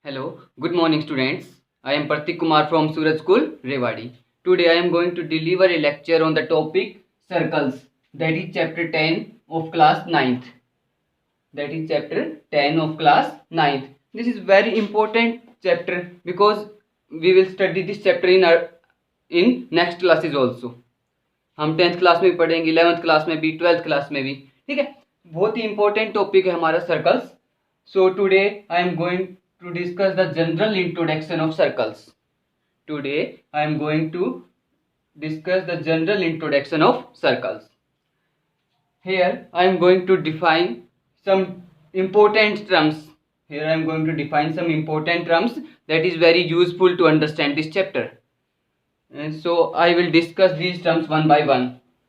Hello, good morning students. I am Pratik Kumar from Suraj School, Rewadi. Today I am going to deliver a lecture on the topic circles, that is chapter 10 of class 9th. That is chapter 10 of class 9th. This is very important chapter because we will study this chapter in next classes also. हम 10th class में भी पढ़ेंगे, 11th class में भी, 12th class में भी. ठीक है, बहुत ही इंपॉर्टेंट टॉपिक है हमारा circles. So today I am going to discuss the general introduction of circles. Today I am going to discuss the general introduction of circles. Here I am going to define some important terms. Here I am going to define some important terms that is very useful to understand this chapter. And so I will discuss these terms one by one.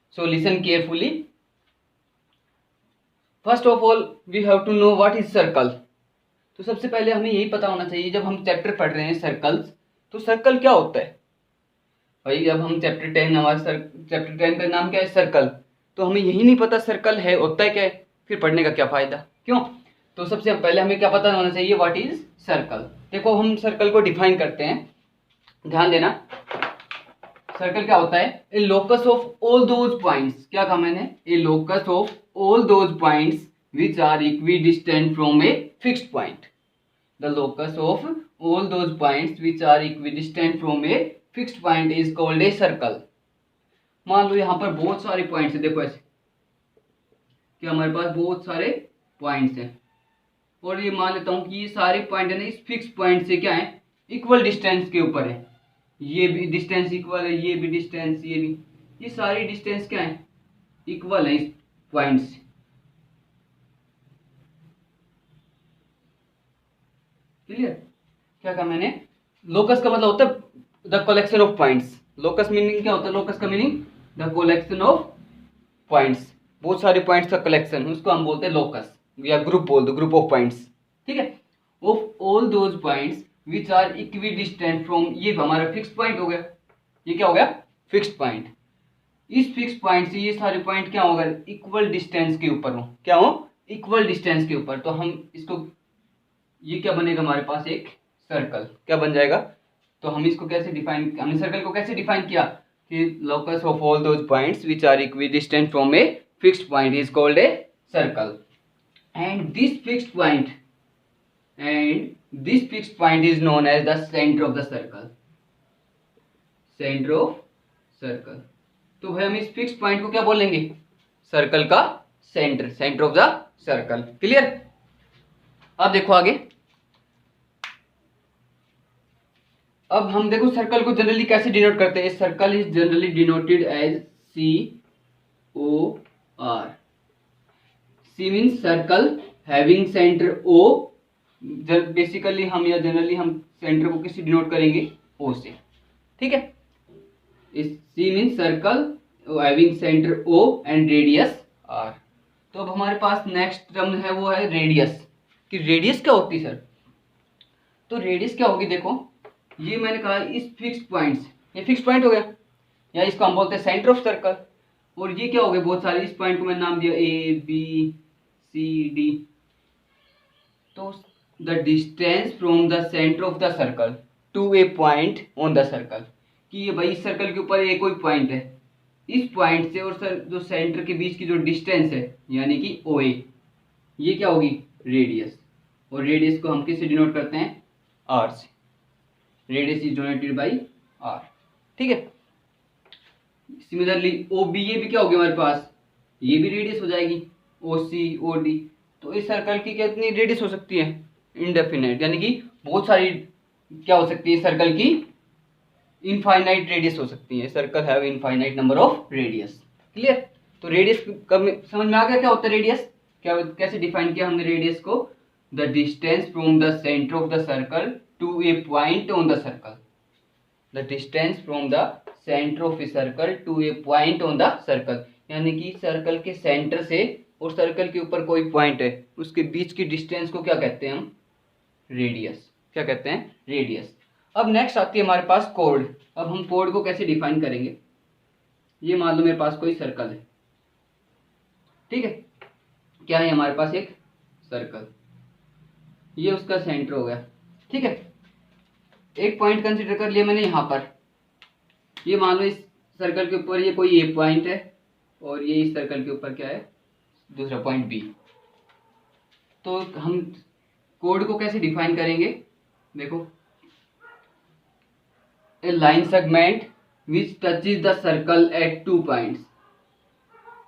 So listen carefully. First of all, we have to know what is circle. तो सबसे पहले हमें यही पता होना चाहिए, जब हम चैप्टर पढ़ रहे हैं सर्कल्स, तो सर्कल क्या होता है भाई. जब हम चैप्टर 10, हमारा चैप्टर 10 का नाम क्या है, सर्कल. तो हमें यही नहीं पता सर्कल है होता है क्या है, फिर पढ़ने का क्या फ़ायदा, क्यों. तो सबसे पहले हमें क्या पता होना चाहिए, व्हाट इज सर्कल. देखो हम सर्कल को डिफाइन करते हैं, ध्यान देना. सर्कल क्या होता है, a locus of all those points. क्या कहा मैंने, a locus of all those points which are equidistant from a fixed point. The locus of all those points which are equidistant from a fixed point is called a circle. मान लो यहाँ पर बहुत सारे points हैं, देखो ऐसे कि हमारे पास बहुत सारे पॉइंट्स हैं, और ये मान लेता हूँ कि ये सारे पॉइंट है ना इस फिक्स पॉइंट से क्या है, इक्वल डिस्टेंस के ऊपर है. ये भी डिस्टेंस इक्वल है, ये भी डिस्टेंस, ये भी, ये सारी डिस्टेंस क्या है, इक्वल है इस पॉइंट से. क्लियर. क्या कहा मैंने, लोकस का मतलब होता है the collection of points. Locus meaning क्या होता है, लोकस का meaning the collection of points. बहुत सारे पॉइंट्स का कलेक्शन, उसको हम बोलते हैं लोकस, या ग्रुप बोल दो, ग्रुप ऑफ पॉइंट्स. ठीक है, of all those points which are equidistant from, ये हमारा फिक्स पॉइंट हो गया. ये क्या हो गया, फिक्स्ड पॉइंट. इस फिक्स पॉइंट से ये सारे पॉइंट क्या होगा, इक्वल डिस्टेंस के ऊपर हो. क्या हो, इक्वल डिस्टेंस के ऊपर. तो हम इसको, ये क्या बनेगा हमारे पास, एक सर्कल. क्या बन जाएगा. तो हम इसको कैसे डिफाइन, हमने सर्कल को कैसे डिफाइन किया कि locus of all those points which are equidistant from a fixed point is called a circle. And this fixed point is known as the centre of the circle. Centre of circle. तो भाई हम इस fixed point को क्या बोलेंगे, circle का centre, centre of the circle. Clear. अब देखो आगे. अब हम देखो सर्कल को जनरली कैसे डिनोट करते हैं. Circle is generally denoted as COR. C means circle having centre O. Basically हम या जनरली हम सेंटर को किससे डिनोट करेंगे, O से. ठीक है. इस C means circle having centre O and radius R. तो अब हमारे पास नेक्स्ट टर्म है, वो है रेडियस. कि रेडियस क्या होती है सर. तो रेडियस क्या होगी, देखो ये मैंने कहा इस फिक्स्ड पॉइंट्स, ये फिक्स्ड पॉइंट हो गया, या इसको हम बोलते हैं सेंटर ऑफ सर्कल. और ये क्या हो गए, बहुत सारे, इस पॉइंट को मैंने नाम दिया ABCD. तो the distance from the centre of the circle to a point on the circle. कि ये भाई इस सर्कल के ऊपर एक कोई पॉइंट है, इस पॉइंट से और सर जो सेंटर के बीच की जो डिस्टेंस है यानी कि OA, ये क्या होगी, रेडियस. और रेडियस को हम किससे डिनोट करते हैं, R से. Radius is denoted by R. ठीक है. सिमिलरली OB, ये भी क्या होगी हमारे पास, ये भी रेडियस हो जाएगी, OC OD. तो इस सर्कल की कितनी रेडियस हो सकती है, इनडेफिनाइट, यानी कि बहुत सारी क्या हो सकती है सर्कल की, इनफाइनाइट रेडियस हो सकती है. Circle have infinite number of radius. Clear. तो रेडियस कब समझ में आ गया क्या होता है रेडियस, क्या कैसे डिफाइन किया हमने रेडियस को, the distance from the centre of the circle to a point on the circle. The distance from the centre of a circle to a point on the circle. यानी कि circle के centre से और circle के ऊपर कोई point है, उसके बीच की डिस्टेंस को क्या कहते हैं हम, रेडियस. क्या कहते हैं, रेडियस. अब नेक्स्ट आती है हमारे पास कोड. अब हम कोड को कैसे डिफाइन करेंगे. ये मान लो मेरे पास कोई सर्कल है, ठीक है, क्या है हमारे पास एक सर्कल, ये उसका सेंटर हो गया. ठीक है, एक पॉइंट कंसिडर कर लिया मैंने यहाँ पर। ये मान लो इस सर्कल के ऊपर ये कोई ए पॉइंट है और ये इस सर्कल के ऊपर क्या है, दूसरा पॉइंट बी। तो हम कोड को कैसे डिफाइन करेंगे, देखो, a line segment which touches the circle at 2 points,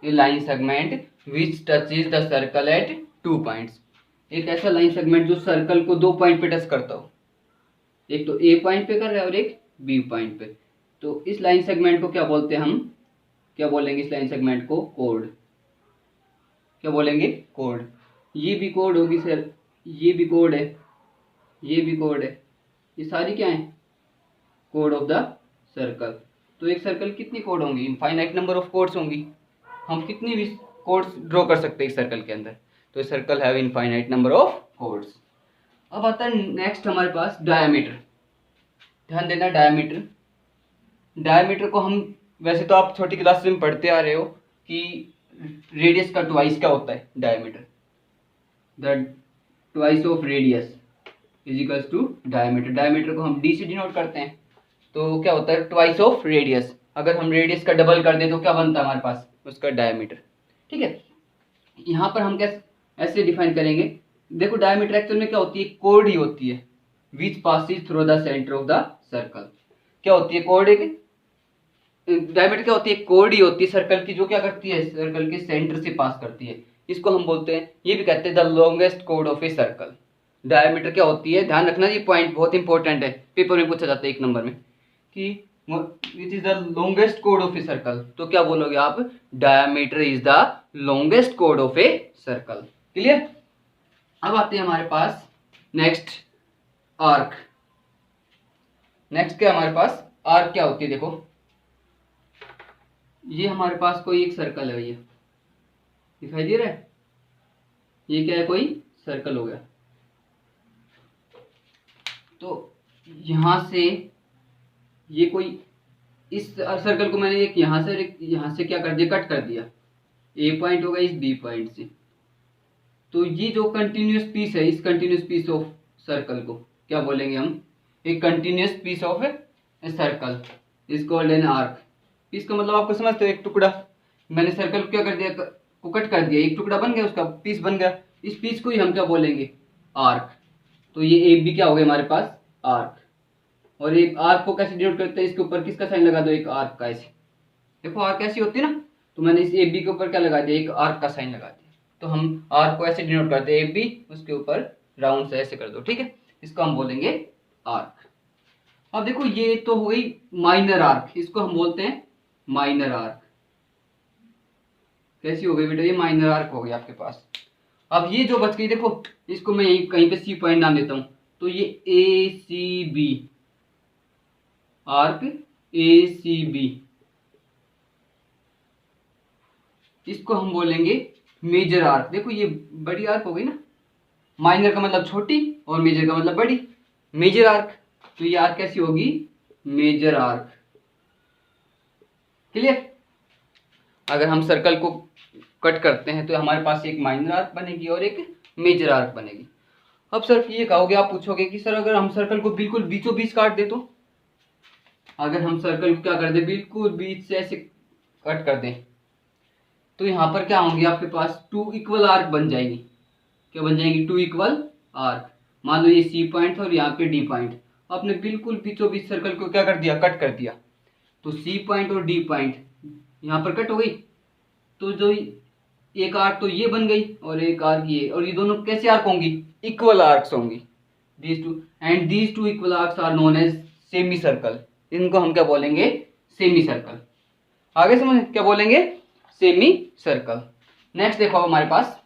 a line segment which touches the circle at 2 points. एक ऐसा लाइन सेगमेंट जो सर्कल को 2 पॉइंट पे टच करता हो, एक तो ए पॉइंट पे कर रहा है और एक बी पॉइंट पे। तो इस लाइन सेगमेंट को क्या बोलते हैं हम, क्या बोलेंगे इस लाइन सेगमेंट को, कोड। क्या बोलेंगे, कोड। ये भी कोड होगी सर, ये भी कोड है, ये भी कोड है, ये सारी क्या है, कोड ऑफ द सर्कल। तो एक सर्कल कितनी कोड होंगी, इनफाइनाइट नंबर ऑफ कोड्स होंगी। हम कितनी भी कोड्स ड्रॉ कर सकते हैं इस सर्कल के अंदर। तो circle have infinite number of codes. अब आता है नेक्स्ट हमारे पास डायमीटर। ध्यान देना, डायमीटर, डायमीटर को हम, वैसे तो आप छोटी क्लास में पढ़ते आ रहे हो कि रेडियस का ट्वाइस क्या होता है, diameter, the twice of radius is equals to diameter. Diameter को हम डी से डिनोट करते हैं, तो क्या होता है, ट्वाइस ऑफ रेडियस। अगर हम रेडियस का डबल कर दें तो क्या बनता है हमारे पास, उसका डायमीटर। ठीक है, यहाँ पर हम कैसे ऐसे डिफाइन करेंगे, देखो डायमीटर एक्चुअल में क्या होती है, कोड ही होती है which passes through the centre of the circle. क्या होती है, कोड। एक डायमीटर क्या होती है, कोड ही होती है सर्कल की, जो क्या करती है, सर्कल के सेंटर से पास करती है। इसको हम बोलते हैं, ये भी कहते हैं the longest code of a circle. Diameter क्या होती है, ध्यान रखना, ये पॉइंट बहुत इंपॉर्टेंट है, पेपर में पूछा जाता है 1 नंबर में, कि which is the longest code of a circle. तो क्या बोलोगे आप, diameter is the longest code of a circle. Clear. अब आते हैं हमारे पास नेक्स्ट, आर्क। नेक्स्ट क्या हमारे पास, आर्क क्या होती है, देखो ये हमारे पास कोई एक सर्कल है भैया, दिखाई दे रहा है, ये क्या है, कोई सर्कल हो गया। तो यहां से ये कोई, इस सर्कल को मैंने एक यहां से और एक यहां से क्या कर दिया, कट कर दिया। ए पॉइंट होगा इस बी पॉइंट से। तो ये जो कंटिन्यूस पीस है, इस कंटिन्यूस पीस ऑफ सर्कल को क्या बोलेंगे हम, एक continuous piece of a circle is called an arc. Piece का मतलब आपको समझते हो, एक टुकड़ा। मैंने सर्कल को क्या कर दिया, को कट कर दिया, एक टुकड़ा बन गया, उसका पीस बन गया। इस पीस को ही हम क्या बोलेंगे, आर्क। तो ये ए बी क्या हो गया हमारे पास, आर्क। और एक आर्क को कैसे डिनोट करते हैं, इसके ऊपर किसका साइन लगा दो, एक आर्क का। ऐसे देखो आर्क ऐसी होती है ना, तो मैंने इस ए बी के ऊपर क्या लगा दिया, एक आर्क का साइन लगा दिया। तो हम आर्क को ऐसे डिनोट करते हैं, ए बी, उसके ऊपर राउंड से ऐसे कर दो, ठीक है, इसको हम बोलेंगे आर्क। अब देखो ये तो हो गई माइनर आर्क, इसको हम बोलते हैं माइनर आर्क। कैसी हो गई बेटा, ये माइनर आर्क हो गई आपके पास। अब ये जो बच गई, देखो इसको मैं यहीं कहीं पे सी पॉइंट नाम देता हूं, तो ये ए सी बी आर्क, ए सी बी, इसको हम बोलेंगे मेजर आर्क। देखो ये बड़ी आर्क हो गई ना, माइनर का मतलब छोटी और मेजर का मतलब बड़ी, मेजर आर्क। तो ये आर्क कैसी होगी, मेजर आर्क। क्लियर। अगर हम सर्कल को कट करते हैं तो हमारे पास एक माइनर आर्क बनेगी और एक मेजर आर्क बनेगी। अब सर ये कहोगे, आप पूछोगे कि सर अगर हम सर्कल को बिल्कुल बीचों बीच काट दे, तो अगर हम सर्कल को क्या कर दे, बिल्कुल बीच से ऐसे कट कर दें, तो यहाँ पर क्या होंगे आपके पास, 2 इक्वल आर्क बन जाएंगी। क्या बन जाएंगी, 2 इक्वल आर्क। मान लो ये सी पॉइंट था और यहाँ पे डी पॉइंट, आपने बिल्कुल बीचों बीच सर्कल को क्या कर दिया, कट कर दिया। तो सी पॉइंट और डी पॉइंट यहाँ पर कट हो गई, तो जो एक आर्क तो ये बन गई और एक आर्क ये, और ये दोनों कैसे आर्क होंगी, इक्वल आर्क्स होंगी। These two and these 2 equal arcs are known as semicircle. इनको हम क्या बोलेंगे, सेमी सर्कल। आगे समझ, क्या बोलेंगे, सेमी सर्कल। नेक्स्ट देखो हमारे पास,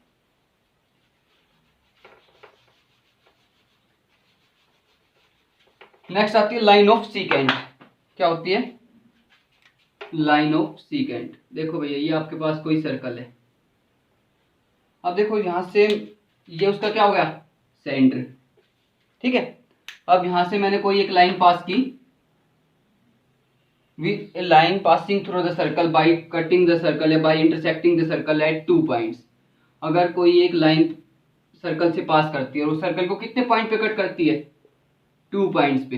नेक्स्ट आती है लाइन ऑफ सीकेंट। क्या होती है, लाइन ऑफ सीकेंट। देखो भैया ये आपके पास कोई सर्कल है, अब देखो यहां से ये उसका क्या हो गया, सेंटर, ठीक है। अब यहां से मैंने कोई एक लाइन पास की, with a line passing through the circle by cutting the circle या by intersecting the circle at 2 points। अगर कोई एक लाइन सर्कल से पास करती है और उस सर्कल को कितने पॉइंट पे कट करती है, 2 पॉइंट्स पे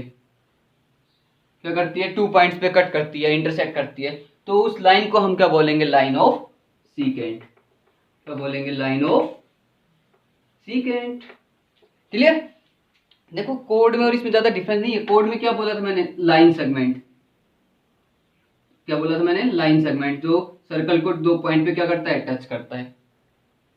क्या करती है, 2 पॉइंट्स पे कट करती है, इंटरसेक्ट करती है, तो उस लाइन को हम क्या बोलेंगे, लाइन ऑफ सीकेंट। क्या बोलेंगे, लाइन ऑफ सीकेंट। क्लियर। देखो कोड में और इसमें ज्यादा डिफरेंस नहीं है। कोड में क्या बोला था मैंने, लाइन सेगमेंट। क्या बोला था मैंने, लाइन सेगमेंट, जो सर्कल को 2 पॉइंट पे क्या करता है, टच करता है।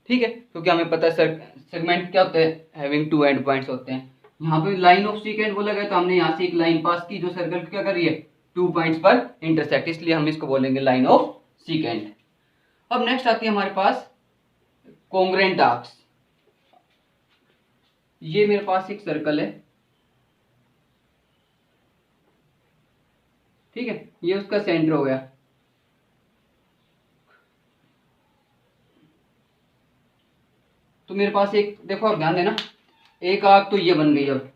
ठीक है, क्योंकि हमें पता है सेगमेंट क्या होते हैं, हैविंग 2 एंड पॉइंट्स होते हैं। यहाँ पे लाइन ऑफ सीकेंट बोला गया, तो हमने यहाँ से एक लाइन पास की जो सर्कल को क्या कर रही है, 2 पॉइंट्स पर इंटरसेक्ट, इसलिए हम इसको बोलेंगे लाइन ऑफ सीकेंट। अब नेक्स्ट आती है हमारे पास कॉन्ग्रुएंट आर्क्स। ये मेरे पास एक सर्कल है, ठीक है, ये उसका सेंटर हो गया। तो मेरे पास एक, देखो आप ध्यान देना, एक आर्क तो ये बन गई। अब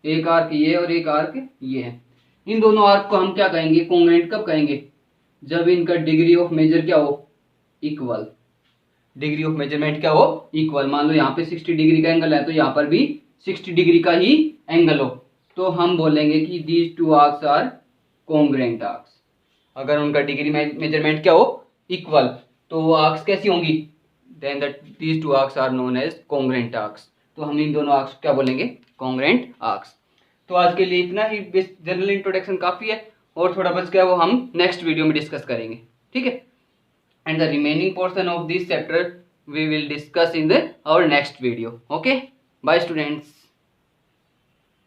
एक आर्क ये और एक आर्क ये है। इन दोनों आर्क को हम क्या कहेंगे, कॉन्ग्रुएंट कब कहेंगे, जब इनका डिग्री ऑफ मेजर क्या हो, इक्वल। डिग्री ऑफ मेजरमेंट क्या हो, इक्वल। मान लो यहाँ पे 60 डिग्री का एंगल है, तो यहाँ पर भी 60 डिग्री का ही एंगल हो, तो हम बोलेंगे कि these 2 arcs are congruent arcs. अगर उनका डिग्री मेजरमेंट क्या हो, इक्वल, तो वो आर्क्स कैसी होंगी, then that these 2 arcs are known as congruent arcs. तो हम इन दोनों आर्क्स क्या बोलेंगे, कॉन्ग्रुएंट आर्क्स। तो आज के लिए इतना ही, जनरल इंट्रोडक्शन काफी है, और थोड़ा बच गया वो हम नेक्स्ट वीडियो में डिस्कस करेंगे, ठीक है। And the remaining portion of this chapter we will discuss in our next video. Okay, bye students.